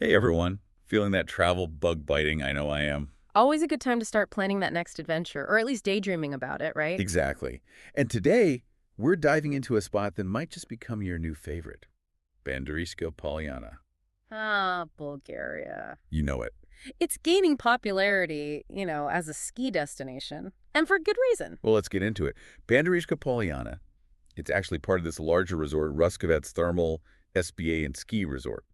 Hey everyone, feeling that travel bug biting? I know I am. Always a good time to start planning that next adventure, or at least daydreaming about it, right? Exactly. And today, we're diving into a spot that might just become your new favorite. Banderishka Polyana. Ah, Bulgaria. You know it. It's gaining popularity, as a ski destination, and for good reason. Well, let's get into it. Banderishka Polyana, it's actually part of this larger resort, Ruskovets Thermal SBA and Ski Resort.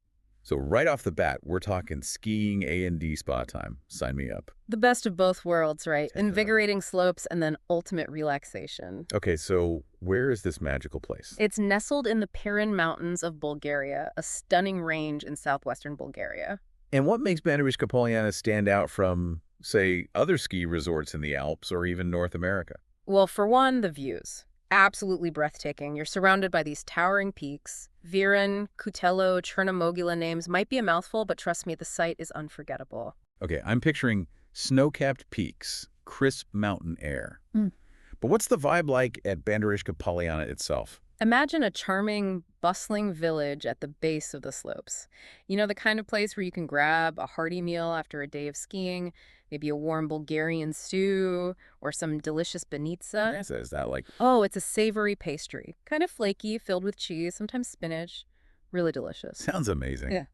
So right off the bat, we're talking skiing A&D spa time. Sign me up. The best of both worlds, right? Definitely. Invigorating slopes and then ultimate relaxation. Okay, so where is this magical place? It's nestled in the Pirin Mountains of Bulgaria, a stunning range in southwestern Bulgaria. And what makes Banderishka Polyana stand out from, say, other ski resorts in the Alps or even North America? Well, for one, the views. Absolutely breathtaking. You're surrounded by these towering peaks. Viren, Cutello, Chernamogila names might be a mouthful, but trust me, the sight is unforgettable. Okay, I'm picturing snow-capped peaks, crisp mountain air. Mm. But what's the vibe like at Banderishka Polyana itself? Imagine a charming, bustling village at the base of the slopes. You know, the kind of place where you can grab a hearty meal after a day of skiing, maybe a warm Bulgarian stew or some delicious banitsa. Is that like, Oh, it's a savory pastry, kind of flaky, filled with cheese, sometimes spinach. Really delicious. sounds amazing. Yeah.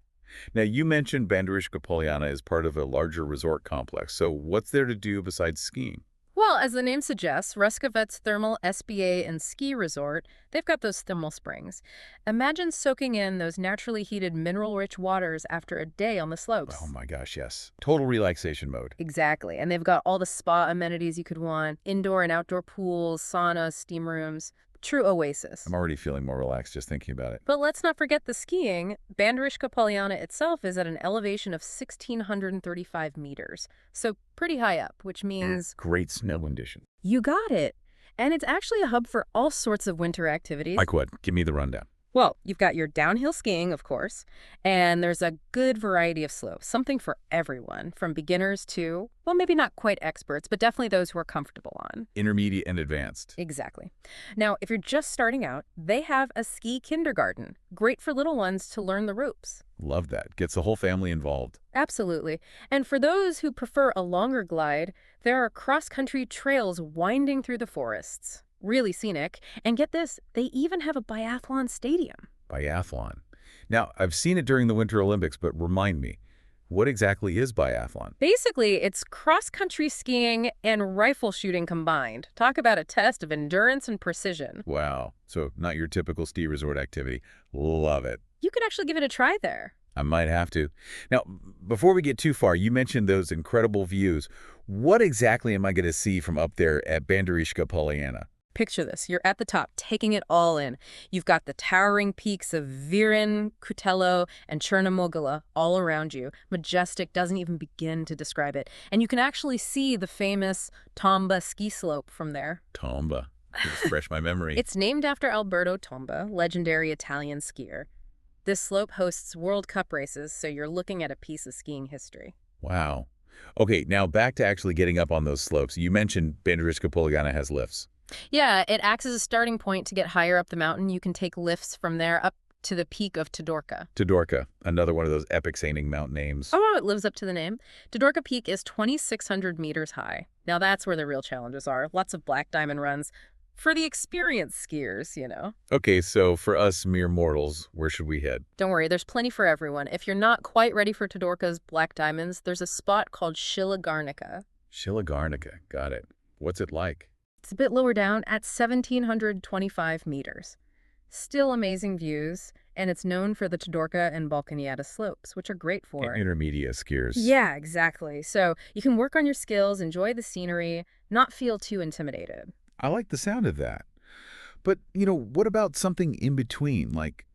Now, you mentioned Banderishka Polyana is part of a larger resort complex. So what's there to do besides skiing? Well, as the name suggests, Ruskovets Thermal SBA and Ski Resort, they've got those thermal springs. Imagine soaking in those naturally heated mineral-rich waters after a day on the Oh slopes. my gosh, yes. Total relaxation mode. Exactly. And they've got all the spa amenities you could want, indoor and outdoor pools, saunas, steam rooms. True oasis. I'm already feeling more relaxed just thinking about it. But let's not forget the skiing. Banderishka Polyana itself is at an elevation of 1,635 meters, so pretty high up, which means Great snow condition. you got it. And it's actually a hub for all sorts of winter activities. Like what? Give me the rundown. Well, you've got your downhill skiing, of course, and there's a good variety of slopes, something for everyone, from beginners to, well, maybe not quite experts, but definitely those who are comfortable on. Intermediate and advanced. Exactly. Now, if you're just starting out, they have a ski kindergarten, great for little ones to learn the ropes. Love that. Gets the whole family involved. Absolutely. And for those who prefer a longer glide, there are cross-country trails winding through the forests. Really scenic. And get this, they even have a biathlon stadium. Biathlon. Now, I've seen it during the Winter Olympics, but remind me, what exactly is biathlon? Basically, it's cross-country skiing and rifle shooting combined. Talk about a test of endurance and precision. Wow. So not your typical ski resort activity. Love it. You could actually give it a try there. I might have to. Now, before we get too far, you mentioned those incredible views. What exactly am I going to see from up there at Banderishka Polyana? Picture this. You're at the top, taking it all in. You've got the towering peaks of Virin, Cutello, and Chernamogila all around you. Majestic, doesn't even begin to describe it. And you can actually see the famous Tomba ski slope from there. Tomba. Refresh my memory. It's named after Alberto Tomba, legendary Italian skier. This slope hosts World Cup races, so you're looking at a piece of skiing history. Wow. Okay, now back to actually getting up on those slopes. You mentioned Banderishka Polyana has lifts. Yeah, it acts as a starting point to get higher up the mountain. You can take lifts from there up to the peak of Todorka. Todorka, another one of those epic-sounding mountain names. Oh, it lives up to the name. Todorka Peak is 2,600 meters high. Now that's where the real challenges are. Lots of black diamond runs for the experienced skiers. Okay, so for us mere mortals, where should we head? Don't worry, there's plenty for everyone. If you're not quite ready for Todorka's black diamonds, there's a spot called Shilagarnica. Shilagarnica, got it. What's it like? It's a bit lower down at 1,725 meters. Still amazing views, and it's known for the Todorka and Balkaniada slopes, which are great for Intermediate skiers. Yeah, exactly. So you can work on your skills, enjoy the scenery, not feel too intimidated. I like the sound of that. But, what about something in between? Like,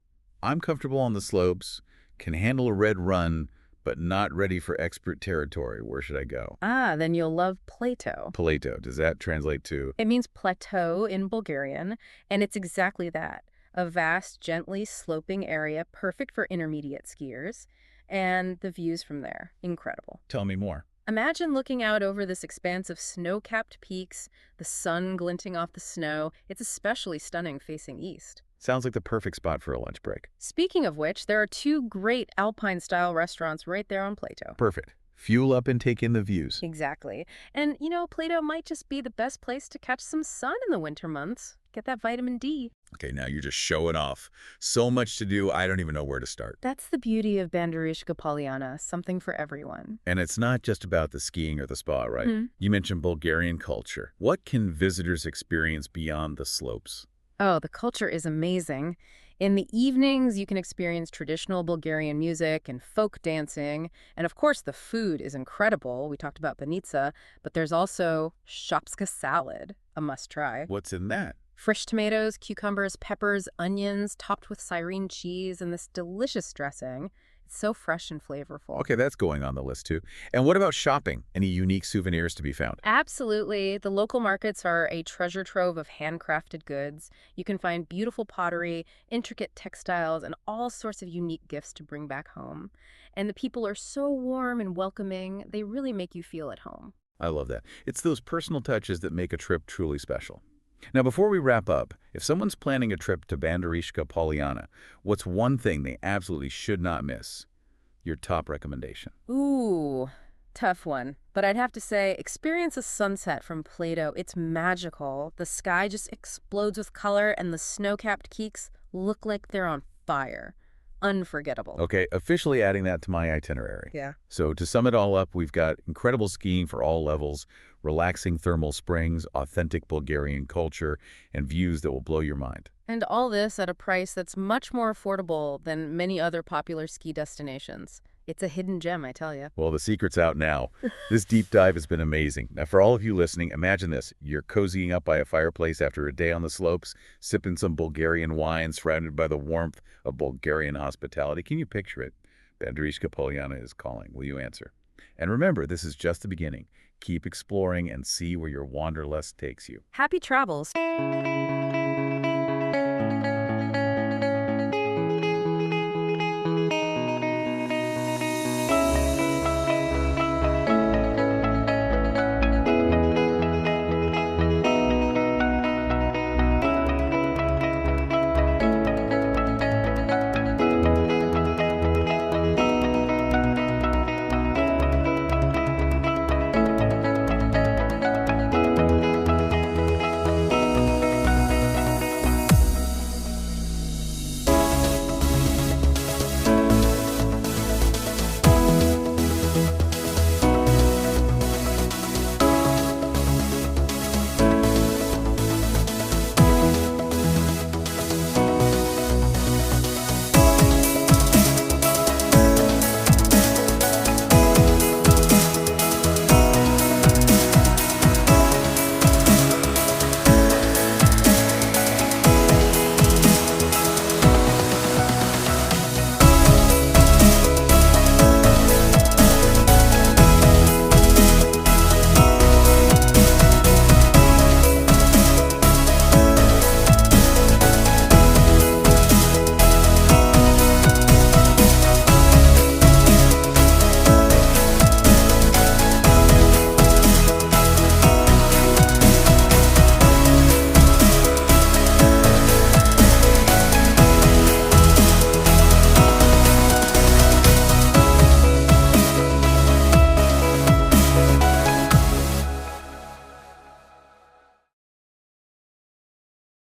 I'm comfortable on the slopes, can handle a red run, but not ready for expert territory. Where should I go? Ah, then you'll love Plateau. Plato, does that translate to? It means plateau in Bulgarian, and it's exactly that. A vast, gently sloping area perfect for intermediate skiers, and the views from there, incredible. Tell me more. Imagine looking out over this expanse of snow-capped peaks, the sun glinting off the snow. It's especially stunning facing east. Sounds like the perfect spot for a lunch break. Speaking of which, there are two great Alpine-style restaurants right there on Plato. Perfect. Fuel up and take in the views. Exactly. And, Plato might just be the best place to catch some sun in the winter months. Get that vitamin D. Okay, now you're just showing off. So much to do, I don't even know where to start. That's the beauty of Banderishka Polyana, something for everyone. And it's not just about the skiing or the spa, right? Mhm. You mentioned Bulgarian culture. What can visitors experience beyond the slopes? Oh, the culture is amazing. In the evenings, you can experience traditional Bulgarian music and folk dancing. And of course, the food is incredible. We talked about banitsa, but there's also shopska salad, a must-try. What's in that? Fresh tomatoes, cucumbers, peppers, onions, topped with serene cheese and this delicious dressing. It's so fresh and flavorful. Okay, that's going on the list too. And what about shopping? Any unique souvenirs to be found? Absolutely. The local markets are a treasure trove of handcrafted goods. You can find beautiful pottery, intricate textiles, and all sorts of unique gifts to bring back home. And the people are so warm and welcoming, they really make you feel at home. I love that. It's those personal touches that make a trip truly special. Now, before we wrap up, if someone's planning a trip to Banderishka Polyana, what's one thing they absolutely should not miss? Your top recommendation. Ooh, tough one. But I'd have to say, experience a sunset from Plato. It's magical. The sky just explodes with color, and the snow-capped peaks look like they're on fire. Unforgettable. Okay, officially adding that to my itinerary. Yeah. So to sum it all up, we've got incredible skiing for all levels, relaxing thermal springs, authentic Bulgarian culture, and views that will blow your mind. And all this at a price that's much more affordable than many other popular ski destinations. It's a hidden gem, I tell you. Well, the secret's out now. This deep dive has been amazing. Now, for all of you listening, imagine this. You're cozying up by a fireplace after a day on the slopes, sipping some Bulgarian wine, surrounded by the warmth of Bulgarian hospitality. Can you picture it? Banderishka Polyana is calling. Will you answer? And remember, this is just the beginning. Keep exploring and see where your wanderlust takes you. Happy travels.